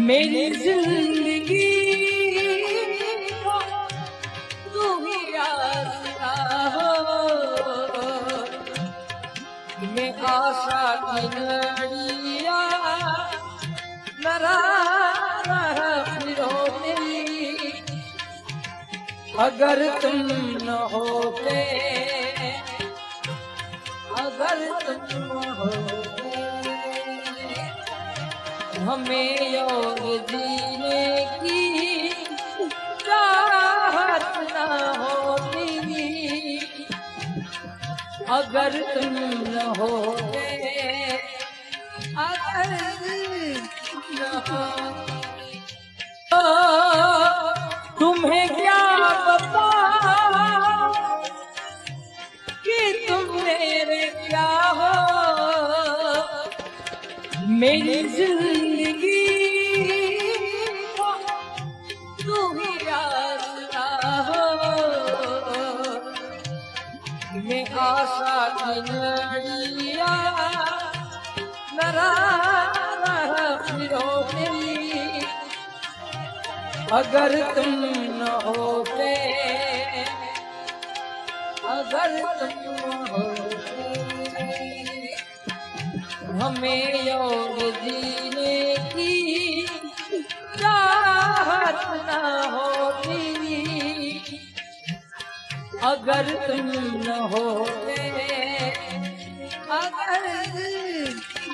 मेरी जिंदगी को तू ही रास्ता हो, मैं आशा की लड़िया लड़ा फिरो मेरी, अगर तुम न होते, अगर तुम न होते हमें और जीने की चाहत न होती, अगर तुम न होते, अगर न होते तुम्हें क्या पता कि तुम मेरे क्या हो, मेरी जिंदगी को तू ही रास्ता हो, मैं आशा की लड़िया लड़ा फिरो मेरी, अगर तुम न होते, अगर तुम न होते हमें और जीने की चाहत न होती, अगर तुम न होते, अगर